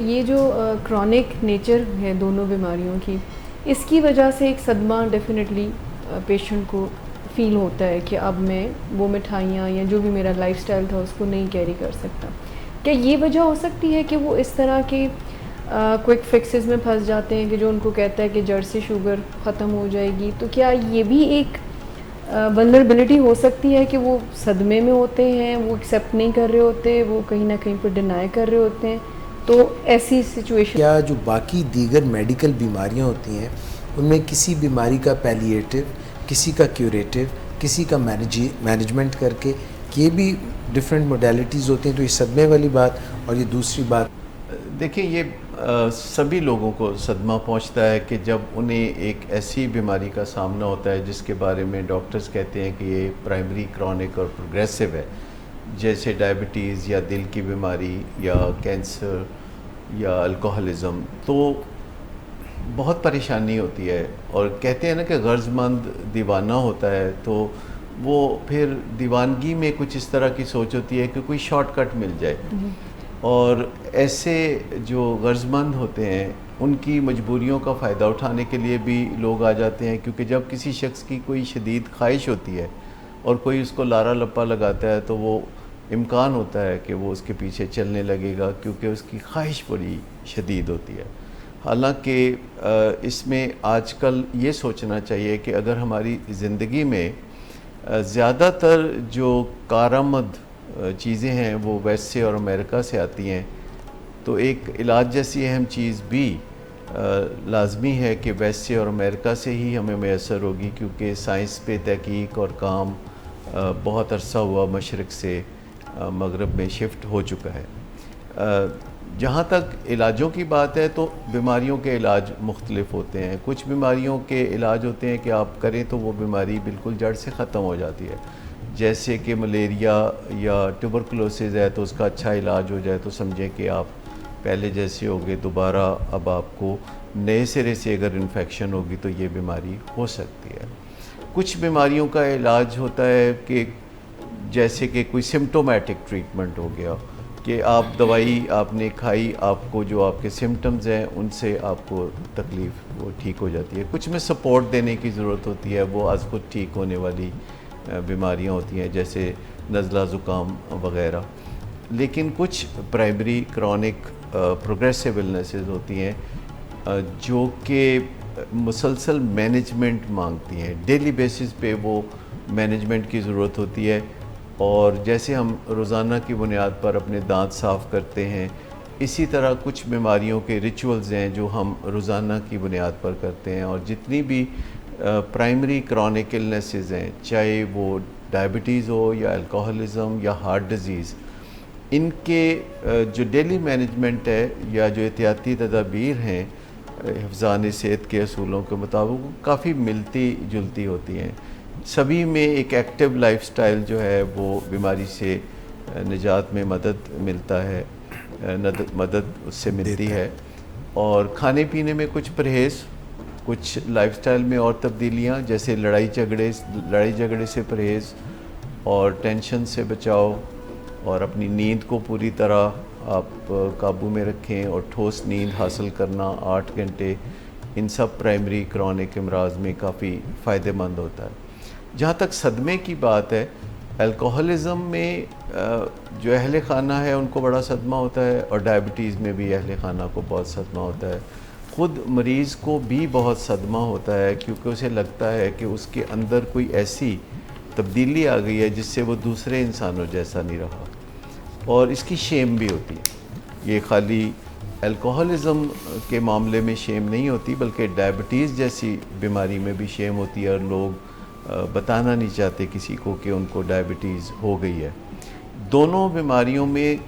ये जो chronic nature है दोनों बीमारियों की, इसकी वजह से एक सदमा डेफ़िनेटली पेशेंट को फ़ील होता है कि अब मैं वो मिठाइयाँ या जो भी मेरा लाइफ़स्टाइल था उसको नहीं कैरी कर सकता। क्या ये वजह हो सकती है कि वो इस तरह के क्विक फिक्सेस में फंस जाते हैं कि जो उनको कहता है कि जड़ से शुगर ख़त्म हो जाएगी? तो क्या ये भी एक वल्नरेबिलिटी हो सकती है कि वो सदमे में होते हैं, वो एक्सेप्ट नहीं कर रहे होते, वो कहीं न कहीं पर डिनाई कर रहे होते हैं, तो ऐसी सिचुएशन? क्या जो बाकी दीगर मेडिकल बीमारियां होती हैं उनमें किसी बीमारी का पैलिएटिव, किसी का क्यूरेटिव, किसी का मैनेजमेंट करके, ये भी डिफरेंट मोडेलिटीज़ होती हैं। तो ये सदमे वाली बात और ये दूसरी बात, देखिए ये सभी लोगों को सदमा पहुंचता है कि जब उन्हें एक ऐसी बीमारी का सामना होता है जिसके बारे में डॉक्टर्स कहते हैं कि ये प्राइमरी, क्रॉनिक और प्रोग्रेसिव है, जैसे डायबिटीज़ या दिल की बीमारी या कैंसर या अल्कोहलिज्म। तो बहुत परेशानी होती है और कहते हैं ना कि गर्ज़मंद दीवाना होता है, तो वो फिर दीवानगी में कुछ इस तरह की सोच होती है कि कोई शॉर्टकट मिल जाए। और ऐसे जो गर्ज़मंद होते हैं उनकी मजबूरियों का फ़ायदा उठाने के लिए भी लोग आ जाते हैं, क्योंकि जब किसी शख्स की कोई शदीद ख्वाहिश होती है और कोई उसको लारा लप्पा लगाता है तो वो इम्कान होता है कि वो उसके पीछे चलने लगेगा, क्योंकि उसकी ख्वाहिश बड़ी शदीद होती है। हालांकि इसमें आजकल ये सोचना चाहिए कि अगर हमारी ज़िंदगी में ज़्यादातर जो कारामद चीज़ें हैं वो वेस्ट से और अमेरिका से आती हैं, तो एक इलाज जैसी अहम चीज़ भी लाजमी है कि वेस्ट से और अमेरिका से ही हमें मैसर होगी, क्योंकि साइंस पे तहकीक और काम बहुत अरसा हुआ मशरक़ से मगरब में शिफ्ट हो चुका है। जहाँ तक इलाजों की बात है तो बीमारियों के इलाज मुख्तलिफ होते हैं। कुछ बीमारियों के इलाज होते हैं कि आप करें तो वो बीमारी बिल्कुल जड़ से ख़त्म हो जाती है, जैसे कि मलेरिया या ट्यूबरकुलोसिस है तो उसका अच्छा इलाज हो जाए तो समझें कि आप पहले जैसे हो गए, दोबारा अब आपको नए सिरे से अगर इन्फेक्शन होगी तो ये बीमारी हो सकती है। कुछ बीमारियों का इलाज होता है कि जैसे कि कोई सिम्टोमेटिक ट्रीटमेंट हो गया कि आप दवाई आपने खाई, आपको जो आपके सिम्टम्स हैं उनसे आपको तकलीफ़ वो ठीक हो जाती है। कुछ में सपोर्ट देने की ज़रूरत होती है, वो आज खुद ठीक होने वाली बीमारियां होती हैं जैसे नज़ला ज़ुकाम वग़ैरह। लेकिन कुछ प्राइमरी, क्रॉनिक, प्रोग्रेसिव इलनेसेस होती हैं जो कि मुसलसल मैनेजमेंट मांगती हैं। डेली बेसिस पे वो मैनेजमेंट की ज़रूरत होती है। और जैसे हम रोज़ाना की बुनियाद पर अपने दांत साफ़ करते हैं, इसी तरह कुछ बीमारियों के रिचुअल्स हैं जो हम रोज़ाना की बुनियाद पर करते हैं। और जितनी भी प्राइमरी क्रॉनिक इलनेसेस हैं, चाहे वो डायबिटीज़ हो या अल्कोहलिज्म या हार्ट डिज़ीज़, इनके जो डेली मैनेजमेंट है या जो एहतियाती तदाबीर हैं हिफ़्ज़ान सेहत के असूलों के मुताबिक काफ़ी मिलती जुलती होती हैं। सभी में एक एक्टिव लाइफस्टाइल जो है वो बीमारी से निजात में मदद मिलता है, मदद उससे मिलती है। और खाने पीने में कुछ परहेज़, कुछ लाइफस्टाइल में और तब्दीलियाँ, जैसे लड़ाई झगड़े से परहेज़ और टेंशन से बचाव, और अपनी नींद को पूरी तरह आप काबू में रखें और ठोस नींद हासिल करना 8 घंटे, इन सब प्राइमरी क्रॉनिक अमराज में काफ़ी फ़ायदेमंद होता है। जहाँ तक सदमे की बात है, अल्कोहलिज्म में जो अहले खाना है उनको बड़ा सदमा होता है, और डायबिटीज़ में भी अहले खाना को बहुत सदमा होता है। ख़ुद मरीज़ को भी बहुत सदमा होता है, क्योंकि उसे लगता है कि उसके अंदर कोई ऐसी तब्दीली आ गई है जिससे वो दूसरे इंसानों जैसा नहीं रहा, और इसकी शेम भी होती है। ये खाली अल्कोहलिज्म के मामले में शेम नहीं होती, बल्कि डायबिटीज़ जैसी बीमारी में भी शेम होती है, और लोग बताना नहीं चाहते किसी को कि उनको डायबिटीज़ हो गई है। दोनों बीमारियों में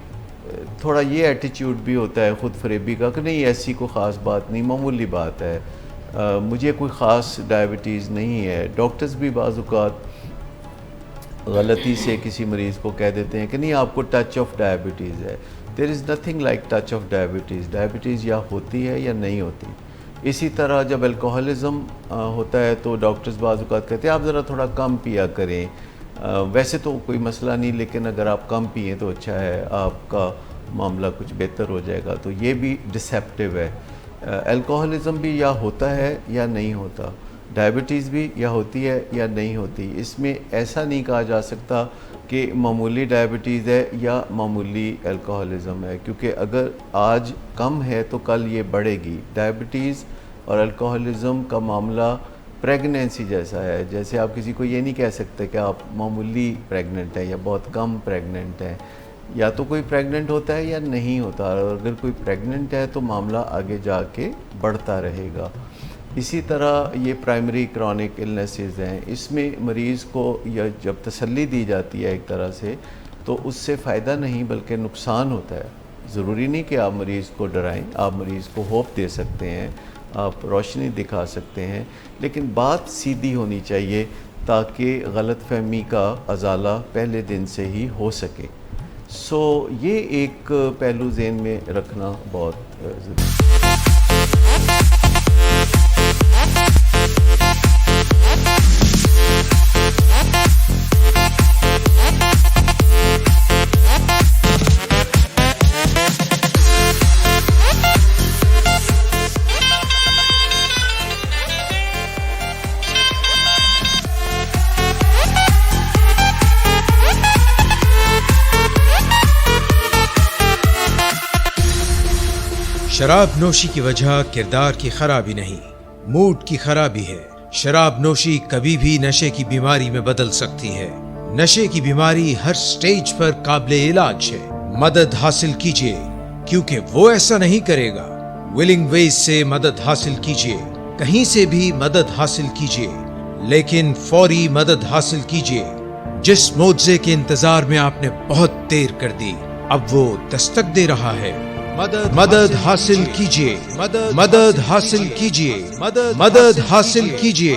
थोड़ा ये एटीट्यूड भी होता है ख़ुद फरेबी का कि नहीं ऐसी कोई ख़ास बात नहीं, मामूली बात है, मुझे कोई ख़ास डायबिटीज़ नहीं है। डॉक्टर्स भी बाज़ औक़ात गलती से किसी मरीज़ को कह देते हैं कि नहीं आपको टच ऑफ डायबिटीज़ है। There is nothing like touch of diabetes. Diabetes या होती है या नहीं होती। इसी तरह जब अल्कोहलिज्म होता है तो डॉक्टर्स बाज़ औक़ात कहते हैं आप ज़रा थोड़ा कम पिया करें, वैसे तो कोई मसला नहीं, लेकिन अगर आप कम पिएँ तो अच्छा है, आपका मामला कुछ बेहतर हो जाएगा, तो ये भी डिसेप्टिव है। अल्कोहलिज्म भी या होता है या नहीं होता, डायबिटीज़ भी या होती है या नहीं होती। इसमें ऐसा नहीं कहा जा सकता कि मामूली डायबिटीज़ है या मामूली अल्कोहलिज्म है, क्योंकि अगर आज कम है तो कल ये बढ़ेगी। डायबिटीज़ और अल्कोहलिज्म का मामला प्रेगनेंसी जैसा है। जैसे आप किसी को ये नहीं कह सकते कि आप मामूली प्रेग्नेंट हैं या बहुत कम प्रेग्नेंट हैं, या तो कोई प्रेग्नेंट होता है या नहीं होता। और अगर कोई प्रेग्नेंट है तो मामला आगे जाके बढ़ता रहेगा। इसी तरह ये प्राइमरी क्रॉनिक इलनेसेस हैं, इसमें मरीज़ को या जब तसल्ली दी जाती है एक तरह से, तो उससे फ़ायदा नहीं बल्कि नुकसान होता है। ज़रूरी नहीं कि आप मरीज़ को डराएं, आप मरीज़ को होप दे सकते हैं, आप रोशनी दिखा सकते हैं, लेकिन बात सीधी होनी चाहिए ताकि गलतफहमी का अजाला पहले दिन से ही हो सके। सो ये एक पहलू ज़हन में रखना बहुत ज़रूरी है। शराब नोशी की वजह किरदार की खराबी नहीं, मूड की खराबी है। शराब नोशी कभी भी नशे की बीमारी में बदल सकती है। नशे की बीमारी हर स्टेज पर काबिले इलाज है। मदद हासिल कीजिए, क्योंकि वो ऐसा नहीं करेगा। विलिंग वेज से मदद हासिल कीजिए, कहीं से भी मदद हासिल कीजिए, लेकिन फौरी मदद हासिल कीजिए। जिस मुआवजे के इंतजार में आपने बहुत देर कर दी, अब वो दस्तक दे रहा है। मदद हासिल कीजिए, मदद हासिल कीजिए, मदद हासिल कीजिए।